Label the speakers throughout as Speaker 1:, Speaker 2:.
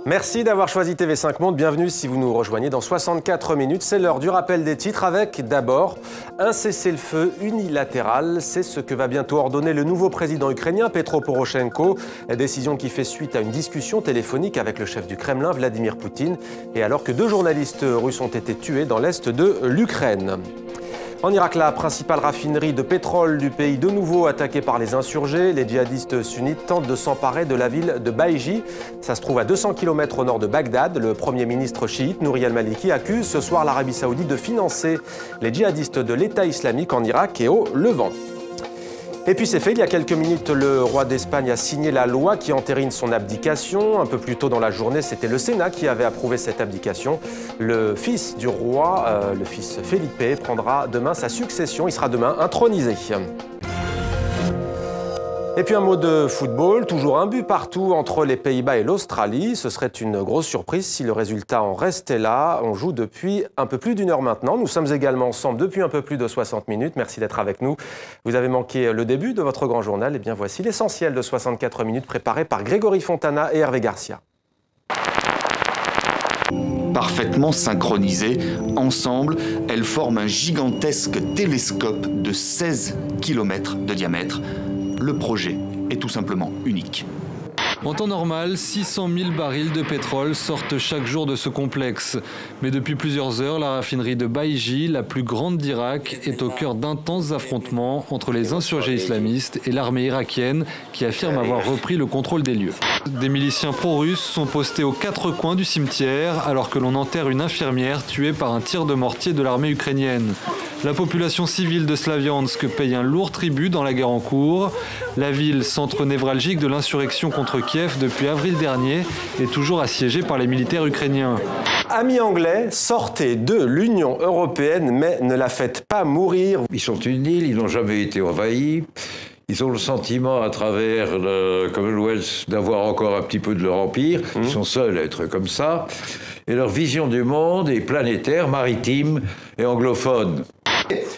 Speaker 1: Merci d'avoir choisi TV5 Monde. Bienvenue si vous nous rejoignez dans 64 minutes. C'est l'heure du rappel des titres avec d'abord un cessez-le-feu unilatéral. C'est ce que va bientôt ordonner le nouveau président ukrainien Petro Poroshenko. Décision qui fait suite à une discussion téléphonique avec le chef du Kremlin Vladimir Poutine et alors que 2 journalistes russes ont été tués dans l'est de l'Ukraine. En Irak, la principale raffinerie de pétrole du pays de nouveau attaquée par les insurgés. Les djihadistes sunnites tentent de s'emparer de la ville de Baïji. Ça se trouve à 200 km au nord de Bagdad. Le premier ministre chiite, Nouri al-Maliki, accuse ce soir l'Arabie saoudite de financer les djihadistes de l'État islamique en Irak et au Levant. Et puis c'est fait, il y a quelques minutes, le roi d'Espagne a signé la loi qui entérine son abdication. Un peu plus tôt dans la journée, c'était le Sénat qui avait approuvé cette abdication. Le fils du roi, le fils Felipe, prendra demain sa succession. Il sera demain intronisé. Et puis un mot de football, toujours un but partout entre les Pays-Bas et l'Australie. Ce serait une grosse surprise si le résultat en restait là. On joue depuis un peu plus d'1 heure maintenant. Nous sommes également ensemble depuis un peu plus de 60 minutes. Merci d'être avec nous. Vous avez manqué le début de votre grand journal. Et bien voici l'essentiel de 64 minutes préparé par Grégory Fontana et Hervé Garcia.
Speaker 2: Parfaitement synchronisées, ensemble, elles forment un gigantesque télescope de 16 km de diamètre. Le projet est tout simplement unique.
Speaker 3: En temps normal, 600 000 barils de pétrole sortent chaque jour de ce complexe. Mais depuis plusieurs heures, la raffinerie de Baïji, la plus grande d'Irak, est au cœur d'intenses affrontements entre les insurgés islamistes et l'armée irakienne qui affirme avoir repris le contrôle des lieux. Des miliciens pro-russes sont postés aux 4 coins du cimetière alors que l'on enterre une infirmière tuée par un tir de mortier de l'armée ukrainienne. La population civile de Slaviansk paye un lourd tribut dans la guerre en cours. La ville, centre névralgique de l'insurrection contre Kiev depuis avril dernier, est toujours assiégée par les militaires ukrainiens.
Speaker 1: Amis anglais, sortez de l'Union européenne, mais ne la faites pas mourir.
Speaker 4: Ils sont une île, ils n'ont jamais été envahis. Ils ont le sentiment, à travers le Commonwealth, d'avoir encore un petit peu de leur empire. Ils sont seuls à être comme ça. Et leur vision du monde est planétaire, maritime et anglophone.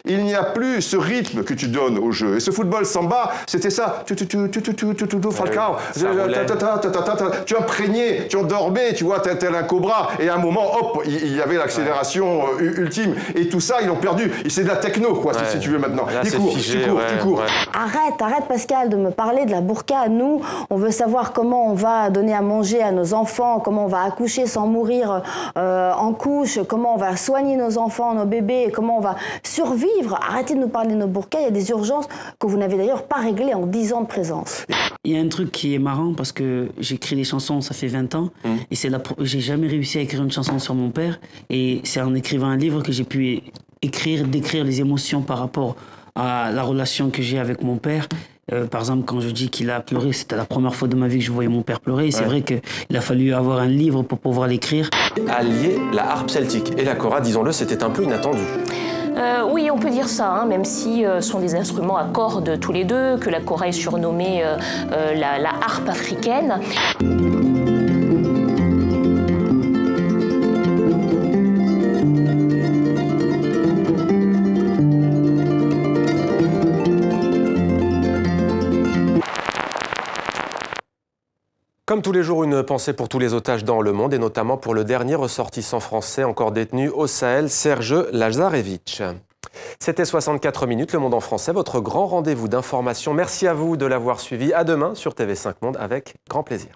Speaker 5: Il n'y a plus ce rythme que tu donnes au jeu. Et ce football samba, c'était ça. Falcao. Tu imprégnais, tu endormais, tu vois, tel un cobra. Et à un moment, hop, il y avait l'accélération ultime. Et tout ça, ils l'ont perdu. C'est de la techno, quoi, si tu veux maintenant. Tu cours.
Speaker 6: Arrête, Pascal, de me parler de la burqa. Nous, on veut savoir comment on va donner à manger à nos enfants, comment on va accoucher sans mourir en couche, comment on va soigner nos enfants, nos bébés, comment on va survivre. Arrêtez de nous parler de nos burqas, il y a des urgences que vous n'avez d'ailleurs pas réglées en 10 ans de présence.
Speaker 7: Il y a un truc qui est marrant parce que j'écris des chansons, ça fait 20 ans, et j'ai jamais réussi à écrire une chanson sur mon père, et c'est en écrivant un livre que j'ai pu décrire les émotions par rapport à la relation que j'ai avec mon père. Par exemple, quand je dis qu'il a pleuré, c'était la première fois de ma vie que je voyais mon père pleurer. Et c'est vrai qu'il a fallu avoir un livre pour pouvoir l'écrire.
Speaker 1: Allier la harpe celtique et la kora, disons-le, c'était un peu inattendu.
Speaker 8: Oui, on peut dire ça, même si ce sont des instruments à cordes tous les deux, que la kora est surnommée la harpe africaine.
Speaker 1: Comme tous les jours, une pensée pour tous les otages dans le monde et notamment pour le dernier ressortissant français encore détenu au Sahel, Serge Lazarevitch. C'était 64 minutes, Le Monde en français, votre grand rendez-vous d'information. Merci à vous de l'avoir suivi. À demain sur TV5 Monde avec grand plaisir.